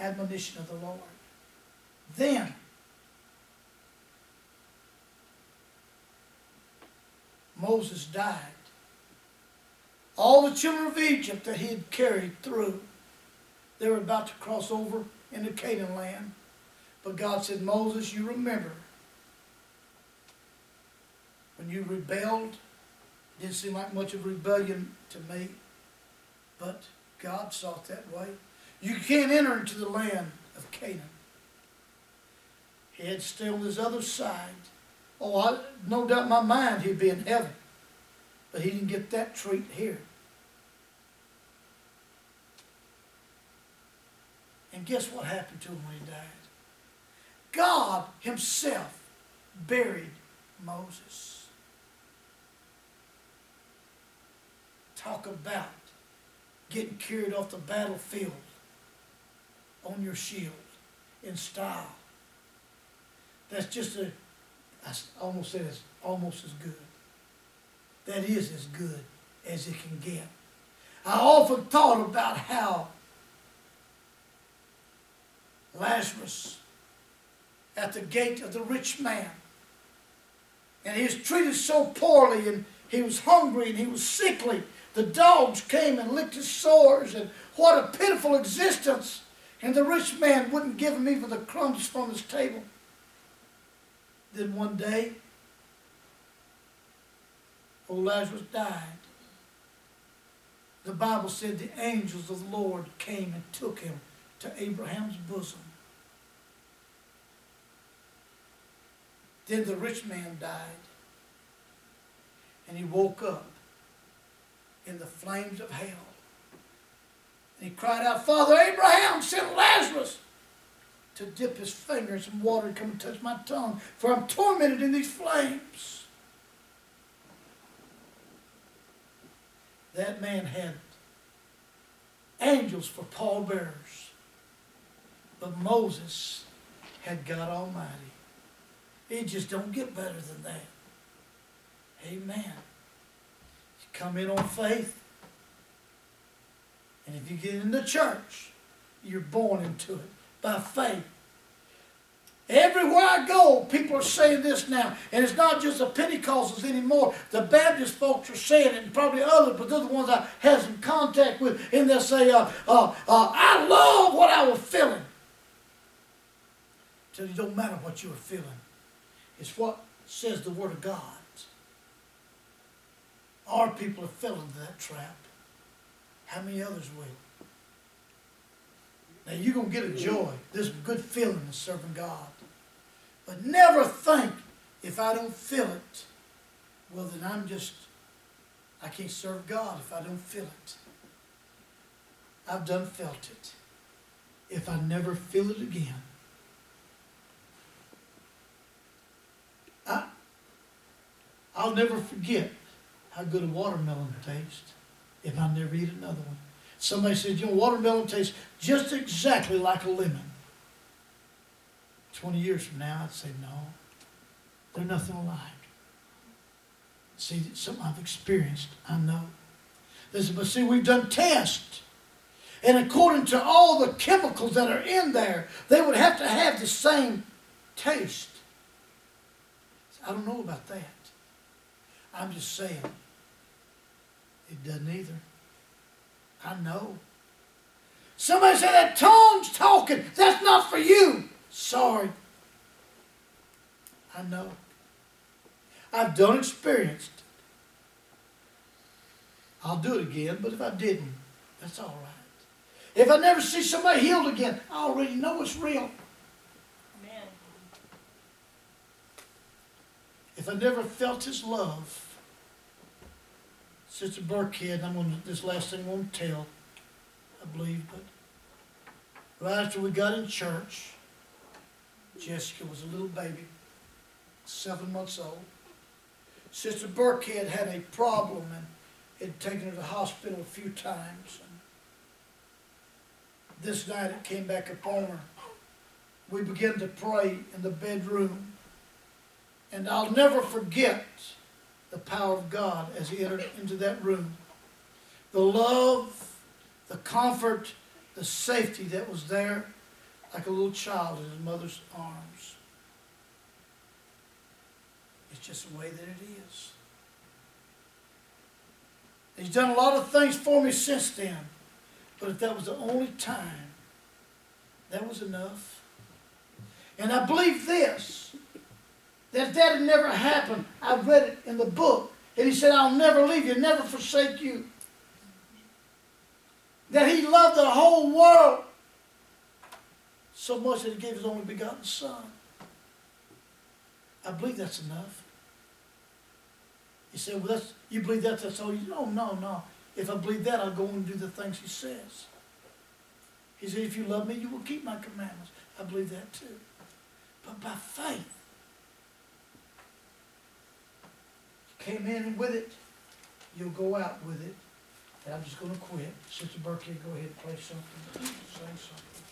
admonition of the Lord. Then Moses died. All the children of Egypt that he had carried through, they were about to cross over into Canaan land. But God said, Moses, you remember when you rebelled. Didn't seem like much of a rebellion to me, but God saw it that way. You can't enter into the land of Canaan. He had to stay on this other side. Oh, no doubt in my mind he'd be in heaven, but he didn't get that treat here. And guess what happened to him when he died? God himself buried Moses. Talk about getting carried off the battlefield on your shield in style. That's just I almost said it's almost as good. That is as good as it can get. I often thought about how Lazarus at the gate of the rich man, and he was treated so poorly, and he was hungry and he was sickly. The dogs came and licked his sores, and what a pitiful existence. And the rich man wouldn't give him even the crumbs from his table. Then one day, old Lazarus died. The Bible said the angels of the Lord came and took him to Abraham's bosom. Then the rich man died, and he woke up in the flames of hell. And he cried out, Father Abraham, send Lazarus to dip his fingers in water and come and touch my tongue, for I'm tormented in these flames. That man had angels for pallbearers, but Moses had God Almighty. It just don't get better than that. Amen. You come in on faith, and if you get in the church, you're born into it by faith. Everywhere I go, people are saying this now, and it's not just the Pentecostals anymore. The Baptist folks are saying it, and probably others, but they're the ones I have some contact with, and they'll say, I love what I was feeling. So it don't matter what you were feeling. It's what says the Word of God. Our people have fell into that trap. How many others will? Now you're going to get a joy. There's a good feeling in serving God. But never think, if I don't feel it, well then I can't serve God if I don't feel it. I've done felt it. If I never feel it again, I'll never forget how good a watermelon tastes if I never eat another one. Somebody said, watermelon tastes just exactly like a lemon. 20 years from now, I'd say, no, they're nothing alike. See, something I've experienced, I know. But see, we've done tests. And according to all the chemicals that are in there, they would have to have the same taste. I don't know about that. I'm just saying, it doesn't either. I know. Somebody said that tongue's talking. That's not for you. Sorry. I know. I've done experienced. I'll do it again, but if I didn't, that's all right. If I never see somebody healed again, I already know it's real. Amen. If I never felt His love, Sister Birkhead, this last thing I want to tell, I believe, but right after we got in church, Jessica was a little baby, 7 months old. Sister Birkhead had a problem and had taken her to the hospital a few times. And this night it came back upon her. We began to pray in the bedroom, and I'll never forget the power of God as He entered into that room. The love, the comfort, the safety that was there. like a little child in his mother's arms. It's just the way that it is. He's done a lot of things for me since then. But if that was the only time, that was enough. And I believe this, that if that had never happened, I read it in the book, and he said, I'll never leave you, never forsake you. That he loved the whole world so much that he gave his only begotten Son. I believe that's enough. He said, well, you believe that's all you know? No. If I believe that, I'll go and do the things he says. He said, if you love me, you will keep my commandments. I believe that too. But by faith, you came in with it, you'll go out with it. And I'm just going to quit. Sister Birkhead, go ahead and play something. Sing something.